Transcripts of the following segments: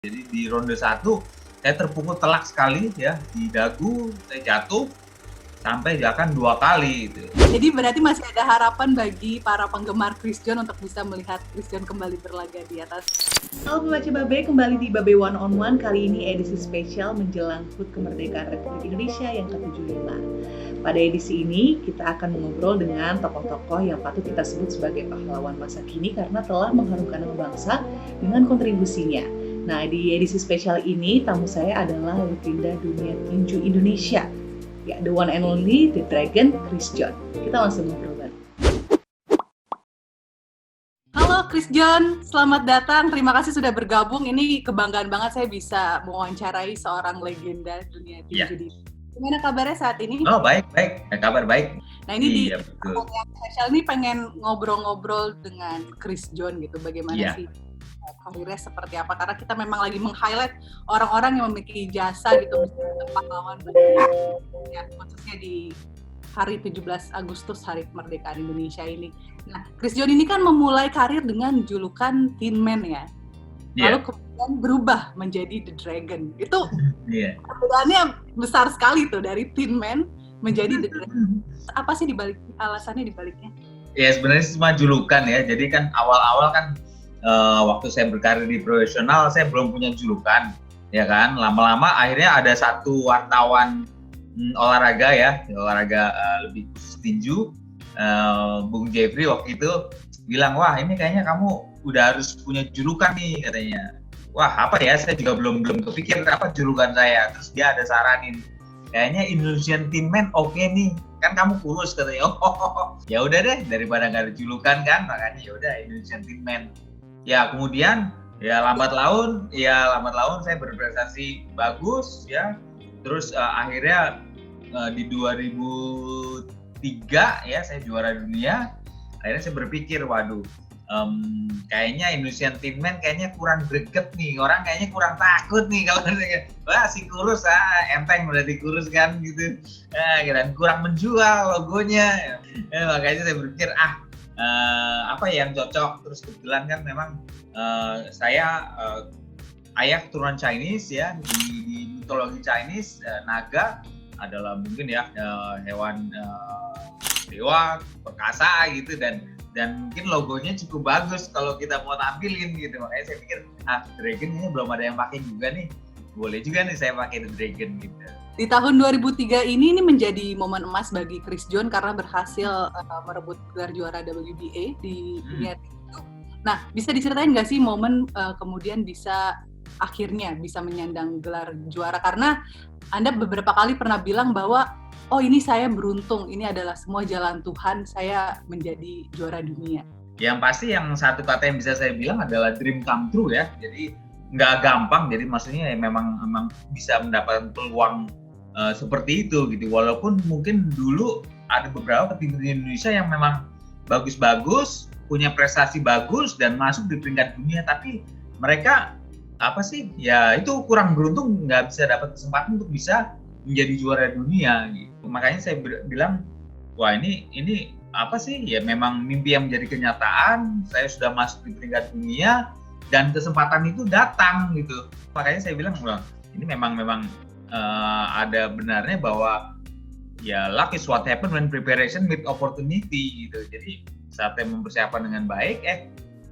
Jadi di ronde 1 saya terpukul telak sekali ya di dagu, saya jatuh sampai bahkan 2 kali gitu. Jadi berarti masih ada harapan bagi para penggemar Chris John untuk bisa melihat Chris John kembali berlaga di atas. Halo pembaca Babe, kembali di Babe One on One. Kali ini edisi spesial menjelang HUT Kemerdekaan Republik Indonesia yang ke-75. Pada edisi ini kita akan mengobrol dengan tokoh-tokoh yang patut kita sebut sebagai pahlawan masa kini karena telah mengharumkan nama bangsa dengan kontribusinya. Nah, di edisi spesial ini tamu saya adalah legenda dunia tinju Indonesia, ya, the one and only, the Dragon, Chris John. Kita langsung ngobrol bareng. Halo Chris John, selamat datang. Terima kasih sudah bergabung. Ini kebanggaan banget saya bisa mewawancarai seorang legenda dunia tinju. Gimana kabarnya saat ini? Oh, baik. Kabar baik. Nah, ini iya, di yang spesial ini pengen ngobrol-ngobrol dengan Chris John gitu. Bagaimana sih karirnya seperti apa? Karena kita memang lagi meng-highlight orang-orang yang memiliki jasa gitu, misalnya pahlawan ya, khususnya di hari 17 Agustus, hari kemerdekaan Indonesia ini. Nah, Chris John ini kan memulai karir dengan julukan Tin Man ya. Lalu kemudian berubah menjadi The Dragon. Itu perbedaannya besar sekali tuh, dari Tin Man menjadi The Dragon. Apa sih alasannya dibaliknya? Ya sebenarnya cuma julukan ya. Jadi kan awal-awal kan waktu saya berkarir di profesional saya belum punya julukan, ya kan. Lama-lama akhirnya ada satu wartawan olahraga ya, lebih khusus tinju, Bung Jeffrey waktu itu bilang, wah ini kayaknya kamu udah harus punya julukan nih katanya. Wah apa ya, saya juga belum kepikir apa julukan saya. Terus dia ada saranin, kayaknya Indonesian Tin Man oke nih, kan kamu kurus katanya. Ya udah deh, daripada nggak ada julukan kan, makanya ya udah Indonesian Tin Man. Ya kemudian ya lambat laun saya berprestasi bagus ya. Terus akhirnya di 2003 ya saya juara dunia. Akhirnya saya berpikir, waduh, kayaknya Indonesian Tin Man kayaknya kurang greget nih, orang kayaknya kurang takut nih kalau wah si kurus enteng berarti kurus kan gitu, dan kurang menjual logonya. Makanya saya berpikir apa yang cocok. Terus kebetulan kan memang saya ayah keturunan Chinese ya, di mitologi Chinese naga adalah mungkin ya hewan dewa perkasa gitu, dan mungkin logonya cukup bagus kalau kita mau tampilin gitu. Makanya saya pikir Dragon ini belum ada yang pakai juga nih, boleh juga nih saya pakai The Dragon gitu. Di tahun 2003 ini menjadi momen emas bagi Chris John karena berhasil merebut gelar juara WBA di dunia tinju. Nah, bisa diceritain nggak sih momen kemudian akhirnya bisa menyandang gelar juara? Karena Anda beberapa kali pernah bilang bahwa oh ini saya beruntung, ini adalah semua jalan Tuhan, saya menjadi juara dunia. Yang pasti yang satu kata yang bisa saya bilang adalah dream come true ya. Jadi nggak gampang, jadi maksudnya ya memang bisa mendapatkan peluang seperti itu gitu. Walaupun mungkin dulu ada beberapa petinju di Indonesia yang memang bagus-bagus, punya prestasi bagus dan masuk di peringkat dunia, tapi mereka ya itu kurang beruntung, nggak bisa dapat kesempatan untuk bisa menjadi juara dunia gitu. Makanya saya bilang, wah ini apa sih ya, memang mimpi yang menjadi kenyataan. Saya sudah masuk di peringkat dunia dan kesempatan itu datang gitu. Makanya saya bilang, wah ini memang ada benarnya bahwa ya luck is what happen when preparation meet opportunity gitu. Jadi saat saya mempersiapkan dengan baik,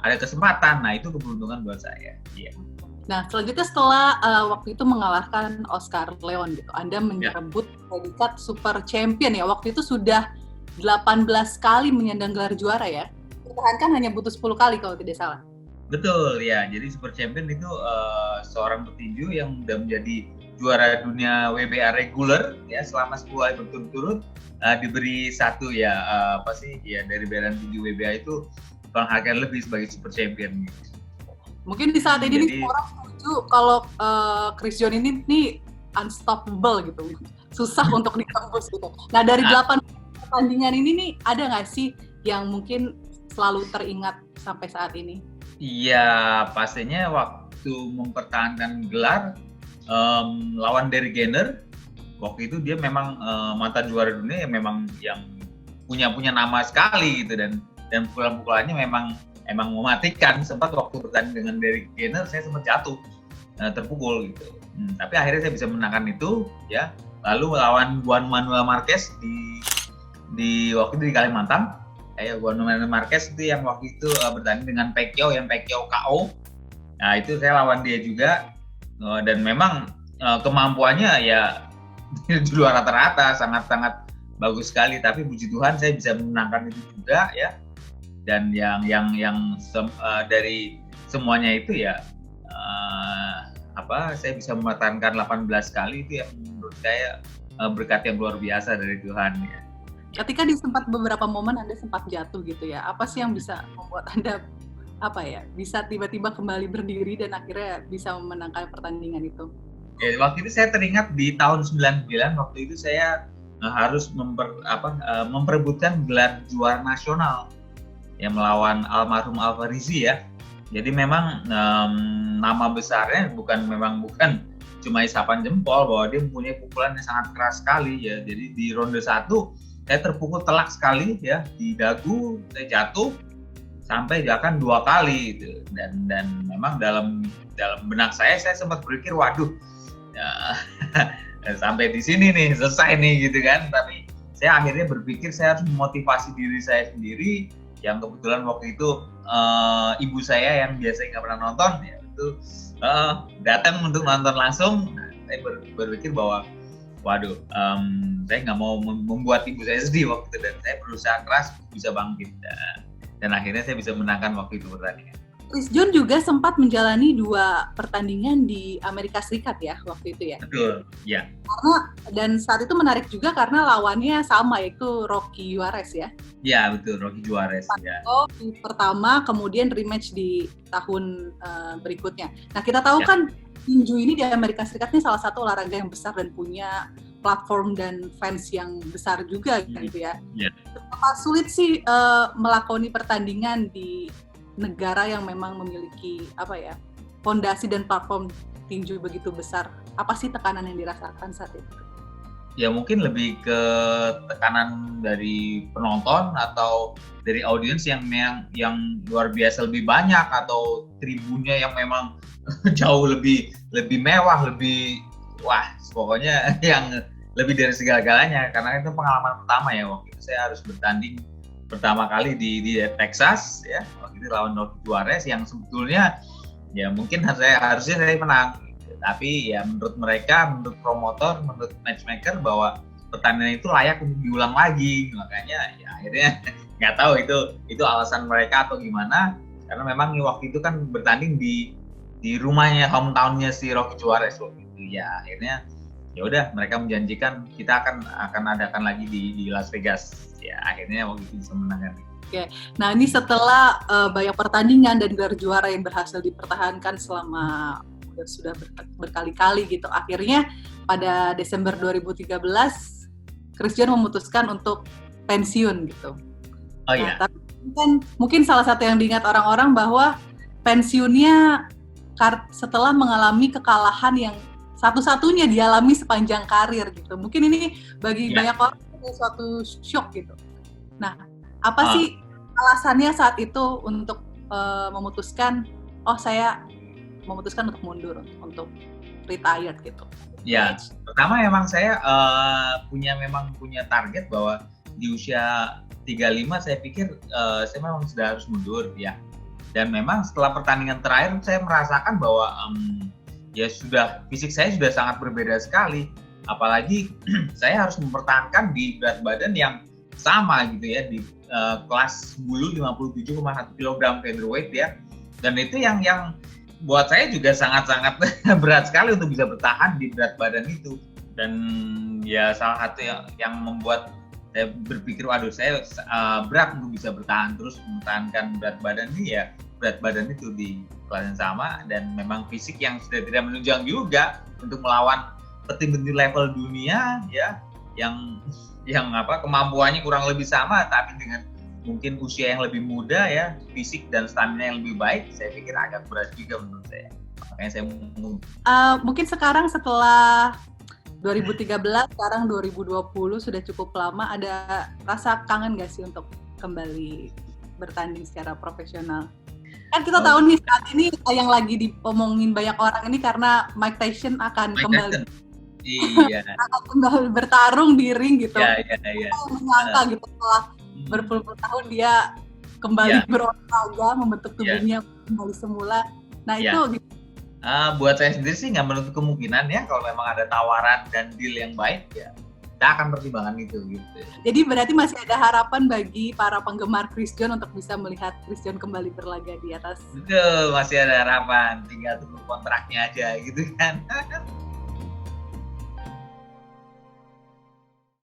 ada kesempatan. Nah itu keberuntungan buat saya. Yeah. Nah, selanjutnya setelah waktu itu mengalahkan Oscar Leon gitu, Anda menyebut predikat Super Champion ya. Waktu itu sudah 18 kali menyandang gelar juara ya. Dipertahankan hanya butuh 10 kali kalau tidak salah. Betul ya. Jadi Super Champion itu seorang petinju yang sudah menjadi juara dunia WBA reguler ya selama 10 hari berturut-turut, diberi satu dari badan tinju WBA itu penghargaan lebih sebagai Super Champion gitu. Mungkin di saat ini orang setuju kalau Chris John ini unstoppable gitu, susah untuk ditembus gitu. Nah dari 8 pertandingan ini nih, ada nggak sih yang mungkin selalu teringat sampai saat ini? Iya, pastinya waktu mempertahankan gelar lawan Derek Gainer. Waktu itu dia memang mantan juara dunia yang punya nama sekali gitu, dan pukulan-pukulannya memang mematikan. Sempat waktu bertanding dengan Derek Gainer saya sempat jatuh terpukul gitu. Tapi akhirnya saya bisa menangkan itu ya. Lalu lawan Juan Manuel Marquez di waktu itu di Kalimantan. Juan Manuel Marquez itu yang waktu itu bertanding dengan Pacquiao yang Pacquiao KO. Nah itu saya lawan dia juga dan memang kemampuannya ya di luar rata-rata, sangat-sangat bagus sekali. Tapi puji Tuhan saya bisa menangkan itu juga ya. Dan yang dari semuanya itu ya saya bisa mempertahankan 18 kali itu yang menurut saya berkat yang luar biasa dari Tuhan ya. Ketika di beberapa momen Anda sempat jatuh gitu ya, apa sih yang bisa membuat Anda bisa tiba-tiba kembali berdiri dan akhirnya bisa memenangkan pertandingan itu? Ya, waktu itu saya teringat di tahun 99, waktu itu saya harus memperebutkan gelar juara nasional yang melawan almarhum Alvarizi ya. Jadi memang nama besarnya bukan cuma isapan jempol, bahwa dia mempunyai pukulan yang sangat keras sekali ya. Jadi di ronde 1 saya terpukul telak sekali ya di dagu, saya jatuh sampai bahkan 2 kali gitu. Dan memang dalam benak saya sempat berpikir waduh ya, sampai di sini nih selesai nih gitu kan. Tapi saya akhirnya berpikir saya harus memotivasi diri saya sendiri, yang kebetulan waktu itu ibu saya yang biasanya nggak pernah nonton ya itu datang untuk nonton langsung. Saya berpikir bahwa waduh, saya nggak mau membuat ibu saya sedih waktu itu, dan saya berusaha keras bisa bangkit dan akhirnya saya bisa menangkan waktu itu pertandingan. Chris John juga sempat menjalani 2 pertandingan di Amerika Serikat ya waktu itu ya. Betul, ya. Dan saat itu menarik juga karena lawannya sama, yaitu Rocky Juarez ya. Ya betul, Rocky Juarez. Ya. Di pertama, kemudian rematch di tahun berikutnya. Nah kita tahu kan tinju ini di Amerika Serikat ini salah satu olahraga yang besar dan punya platform dan fans yang besar juga gitu ya. Apa sulit sih melakoni pertandingan di negara yang memang memiliki fondasi dan platform tinju begitu besar? Apa sih tekanan yang dirasakan saat itu? Ya mungkin lebih ke tekanan dari penonton atau dari audiens yang luar biasa lebih banyak, atau tribunnya yang memang jauh lebih mewah, pokoknya yang lebih dari segala-galanya. Karena itu pengalaman pertama ya, waktu itu saya harus bertanding pertama kali di Texas ya, waktu itu lawan Rocky Juarez yang sebetulnya ya mungkin harusnya saya menang, tapi ya menurut mereka, menurut promotor, menurut matchmaker bahwa pertandingan itu layak untuk diulang lagi. Makanya ya akhirnya nggak tahu itu alasan mereka atau gimana, karena memang waktu itu kan bertanding di rumahnya, hometownnya si Rocky Juarez waktu itu ya. Akhirnya ya udah, mereka menjanjikan kita akan adakan lagi di Las Vegas. Ya akhirnya waktu itu bisa menangkan. Oke. Nah ini setelah banyak pertandingan dan gelar juara yang berhasil dipertahankan selama sudah berkali-kali gitu, akhirnya pada Desember 2013 Chris John memutuskan untuk pensiun gitu. Oh iya. Tapi kan mungkin salah satu yang diingat orang-orang bahwa pensiunnya setelah mengalami kekalahan yang satu-satunya dialami sepanjang karir gitu. Mungkin ini bagi banyak orang suatu shock gitu. Nah, apa sih alasannya saat itu untuk memutuskan, saya memutuskan untuk mundur, untuk retired gitu? Ya, pertama emang saya punya target bahwa di usia 35 saya pikir saya memang sudah harus mundur ya. Dan memang setelah pertandingan terakhir saya merasakan bahwa fisik saya sudah sangat berbeda sekali. Apalagi saya harus mempertahankan di berat badan yang sama gitu ya, di kelas bulu 57,1 kg featherweight ya. Dan itu yang buat saya juga sangat-sangat berat sekali untuk bisa bertahan di berat badan itu. Dan ya salah satu yang membuat saya berpikir waduh, saya berat untuk bisa bertahan terus mempertahankan berat badan ini ya, berat badan itu di kelas yang sama, dan memang fisik yang sudah tidak menunjang juga untuk melawan petinju level dunia ya, yang kemampuannya kurang lebih sama tapi dengan mungkin usia yang lebih muda ya, fisik dan stamina yang lebih baik. Saya pikir agak berat juga menurut saya. Makanya saya mungkin sekarang setelah 2013, sekarang 2020 sudah cukup lama, ada rasa kangen nggak sih untuk kembali bertanding secara profesional? Kan kita tahu nih saat ini yang lagi diomongin banyak orang ini karena Mike Tyson akan kembali. Iya. Akan kembali bertarung di ring gitu. Iya. Menyangka gitu setelah berpuluh-puluh tahun dia kembali berolahraga, membentuk tubuhnya kembali semula. Nah itu gitu. Buat saya sendiri sih nggak menutup kemungkinan ya, kalau memang ada tawaran dan deal yang baik ya kita akan pertimbangkan itu gitu. Jadi berarti masih ada harapan bagi para penggemar Chris John untuk bisa melihat Chris John kembali berlaga di atas. Betul, masih ada harapan, tinggal tunggu kontraknya aja gitu kan.